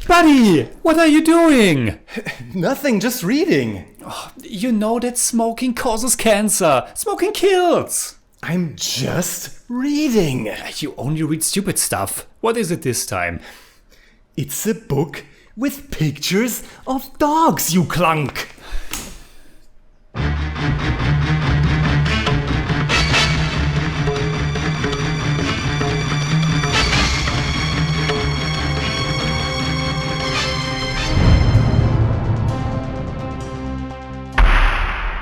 Buddy, what are you doing? Nothing, just reading. Oh, you know that smoking causes cancer. Smoking kills. I'm just reading. You only read stupid stuff. What is it this time? It's a book with pictures of dogs, you clunk.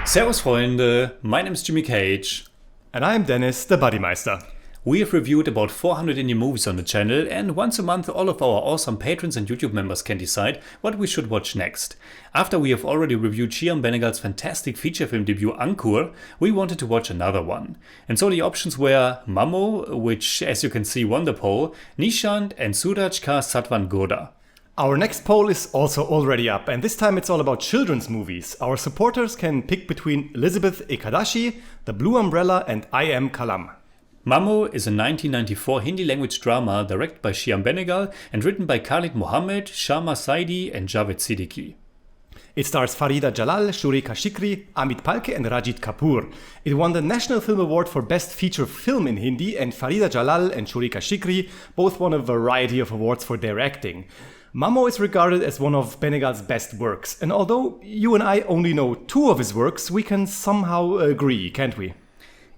Servus Freunde, my name is Jimmy Cage. And I'm Deniz, the Buddymeister. We have reviewed about 400 Indian movies on the channel, and once a month all of our awesome patrons and YouTube members can decide what we should watch next. After we have already reviewed Shyam Benegal's fantastic feature film debut Ankur, we wanted to watch another one. And so the options were Mammo, which as you can see won the poll, Nishant and Suraj Ka Satwan Goda. Our next poll is also already up, and this time it's all about children's movies. Our supporters can pick between Elizabeth Ekadashi, The Blue Umbrella, and I Am Kalam. Mammo is a 1994 Hindi language drama directed by Shyam Benegal and written by Khalid Mohammed, Sharma Saidi and Javed Siddiqui. It stars Farida Jalal, Shurika Shikri, Amit Palke and Rajit Kapoor. It won the National Film Award for Best Feature Film in Hindi, and Farida Jalal and Shurika Shikri both won a variety of awards for their acting. Mammo is regarded as one of Benegal's best works, and although you and I only know two of his works, we can somehow agree, can't we?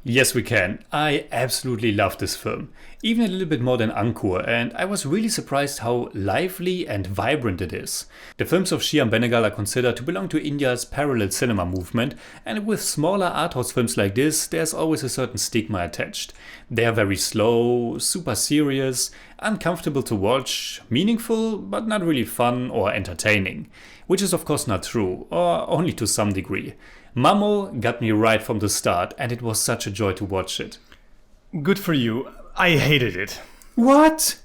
Yes, we can. I absolutely love this film, even a little bit more than Ankur, and I was really surprised how lively and vibrant it is. The films of Shyam Benegal are considered to belong to India's parallel cinema movement, and with smaller art house films like this, there's always a certain stigma attached. They are very slow, super serious, uncomfortable to watch, meaningful, but not really fun or entertaining. Which is of course not true, or only to some degree. Mammo got me right from the start, and it was such a joy to watch it. Good for you. I hated it. What?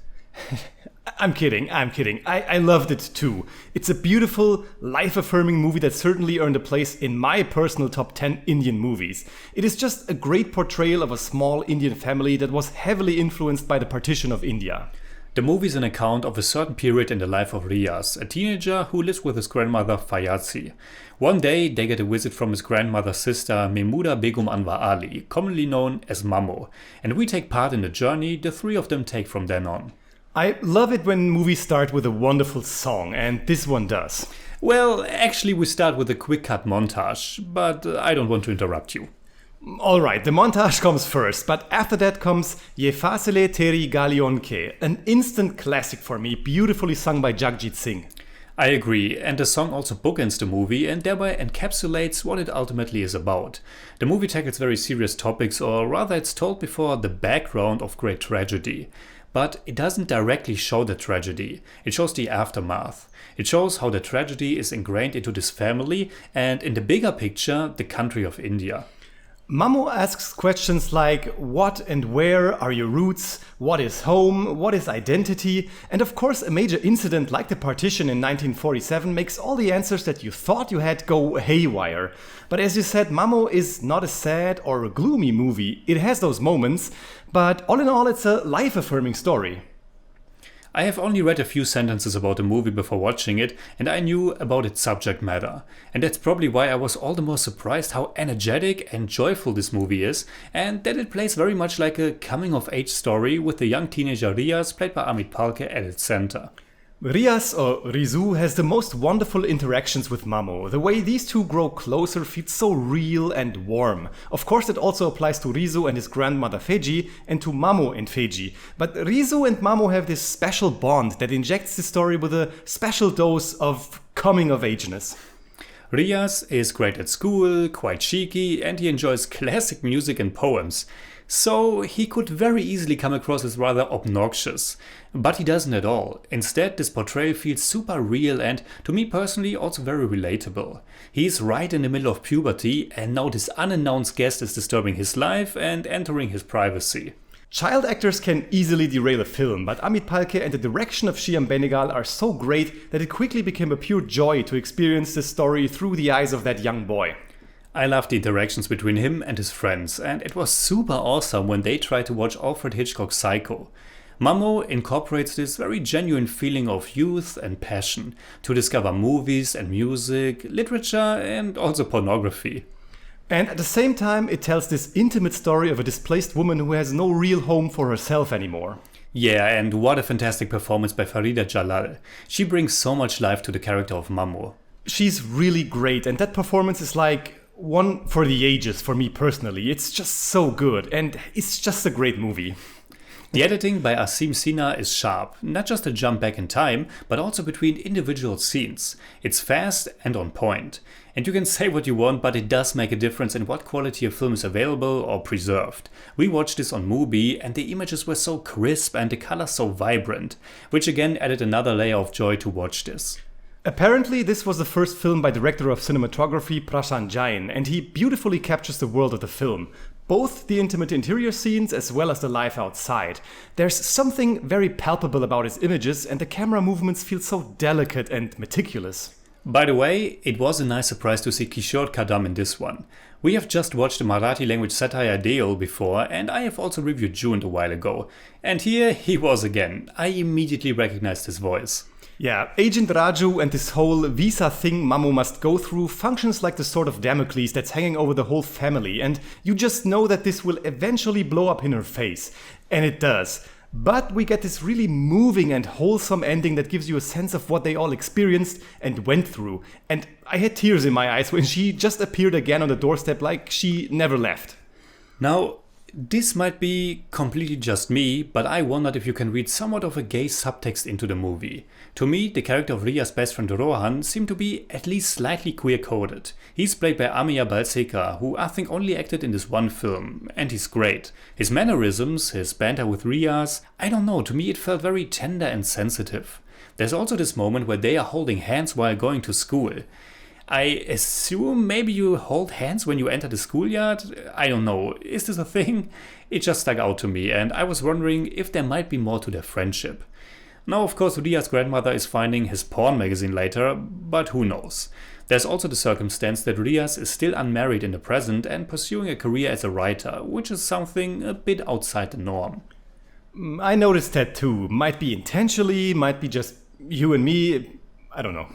I'm kidding. I loved it too. It's a beautiful, life-affirming movie that certainly earned a place in my personal top 10 Indian movies. It is just a great portrayal of a small Indian family that was heavily influenced by the partition of India. The movie is an account of a certain period in the life of Riaz, a teenager who lives with his grandmother Fayadsi. One day they get a visit from his grandmother's sister Mehmuda Begum Anwar Ali, commonly known as Mammo, and we take part in the journey the three of them take from then on. I love it when movies start with a wonderful song, and this one does. Well, actually we start with a quick cut montage, but I don't want to interrupt you. Alright, the montage comes first, but after that comes Ye Fasile Teri Galion Ke, an instant classic for me, beautifully sung by Jagjit Singh. I agree, and the song also bookends the movie and thereby encapsulates what it ultimately is about. The movie tackles very serious topics, or rather it's told before the background of great tragedy. But it doesn't directly show the tragedy, it shows the aftermath. It shows how the tragedy is ingrained into this family and, in the bigger picture, the country of India. Mammo asks questions like what and where are your roots, what is home, what is identity, and of course a major incident like the partition in 1947 makes all the answers that you thought you had go haywire. But as you said, Mammo is not a sad or a gloomy movie. It has those moments, but all in all it's a life-affirming story. I have only read a few sentences about the movie before watching it, and I knew about its subject matter. And that's probably why I was all the more surprised how energetic and joyful this movie is, and that it plays very much like a coming-of-age story with the young teenager Riaz, played by Amit Palke, at its center. Riaz, or Rizu, has the most wonderful interactions with Mammo. The way these two grow closer feels so real and warm. Of course it also applies to Rizu and his grandmother Feji, and to Mammo and Feji. But Rizu and Mammo have this special bond that injects the story with a special dose of coming-of-ageness. Riaz is great at school, quite cheeky, and he enjoys classic music and poems. So he could very easily come across as rather obnoxious. But he doesn't at all. Instead, this portrayal feels super real and, to me personally, also very relatable. He's right in the middle of puberty, and now this unannounced guest is disturbing his life and entering his privacy. Child actors can easily derail a film, but Amit Palke and the direction of Shyam Benegal are so great that it quickly became a pure joy to experience this story through the eyes of that young boy. I loved the interactions between him and his friends, and it was super awesome when they tried to watch Alfred Hitchcock's Psycho. Mammo incorporates this very genuine feeling of youth and passion to discover movies and music, literature and also pornography. And at the same time, it tells this intimate story of a displaced woman who has no real home for herself anymore. Yeah, and what a fantastic performance by Farida Jalal. She brings so much life to the character of Mammo. She's really great, and that performance is like one for the ages for me personally. It's just so good, and it's just a great movie. The editing by Asim Sina is sharp, not just a jump back in time, but also between individual scenes. It's fast and on point. And you can say what you want, but it does make a difference in what quality a film is available or preserved. We watched this on Mubi, and the images were so crisp and the colors so vibrant, which again added another layer of joy to watch this. Apparently, this was the first film by director of cinematography Prashant Jain, and he beautifully captures the world of the film. Both the intimate interior scenes as well as the life outside. There's something very palpable about his images, and the camera movements feel so delicate and meticulous. By the way, it was a nice surprise to see Kishore Kadam in this one. We have just watched the Marathi language satire Deol before, and I have also reviewed June a while ago. And here he was again. I immediately recognized his voice. Yeah, Agent Raju and this whole visa thing Mammo must go through functions like the sword of Damocles that's hanging over the whole family, and you just know that this will eventually blow up in her face. And it does. But we get this really moving and wholesome ending that gives you a sense of what they all experienced and went through. And I had tears in my eyes when she just appeared again on the doorstep like she never left. Now, this might be completely just me, but I wondered if you can read somewhat of a gay subtext into the movie. To me, the character of Ria's best friend Rohan seemed to be at least slightly queer-coded. He's played by Amiya Balsekar, who I think only acted in this one film, and he's great. His mannerisms, his banter with Riaz, I don't know, to me it felt very tender and sensitive. There's also this moment where they are holding hands while going to school. I assume maybe you hold hands when you enter the schoolyard? I don't know, is this a thing? It just stuck out to me, and I was wondering if there might be more to their friendship. Now, of course, Ria's grandmother is finding his porn magazine later, but who knows. There's also the circumstance that Riaz is still unmarried in the present and pursuing a career as a writer, which is something a bit outside the norm. I noticed that too. Might be intentionally, might be just you and me, I don't know.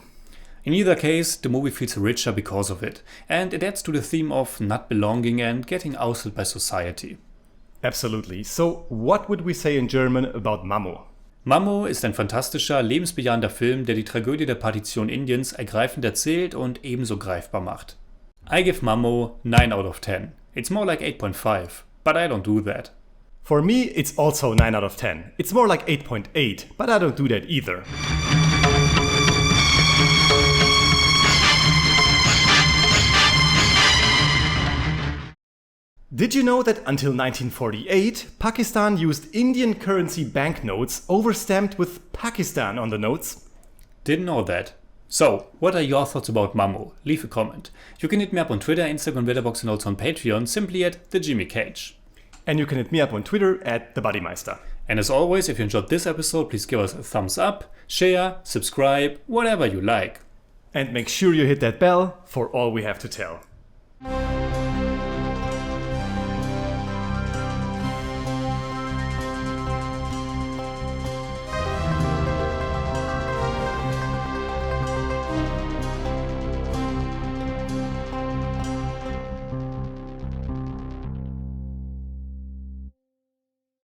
In either case, the movie feels richer because of it, and it adds to the theme of not belonging and getting ousted by society. Absolutely. So, what would we say in German about Mammo? Mammo ist ein fantastischer, lebensbejahender Film, der die Tragödie der Partition Indiens ergreifend erzählt und ebenso greifbar macht. I give Mammo 9 out of 10. It's more like 8.5, but I don't do that. For me, it's also 9 out of 10. It's more like 8.8, but I don't do that either. Did you know that until 1948, Pakistan used Indian currency banknotes overstamped with Pakistan on the notes? Didn't know that. So, what are your thoughts about Mammo? Leave a comment. You can hit me up on Twitter, Instagram, Letterboxd and also on Patreon, simply at the Jimmy Cage. And you can hit me up on Twitter at the Buddymeister. And as always, if you enjoyed this episode, please give us a thumbs up, share, subscribe, whatever you like. And make sure you hit that bell for all we have to tell.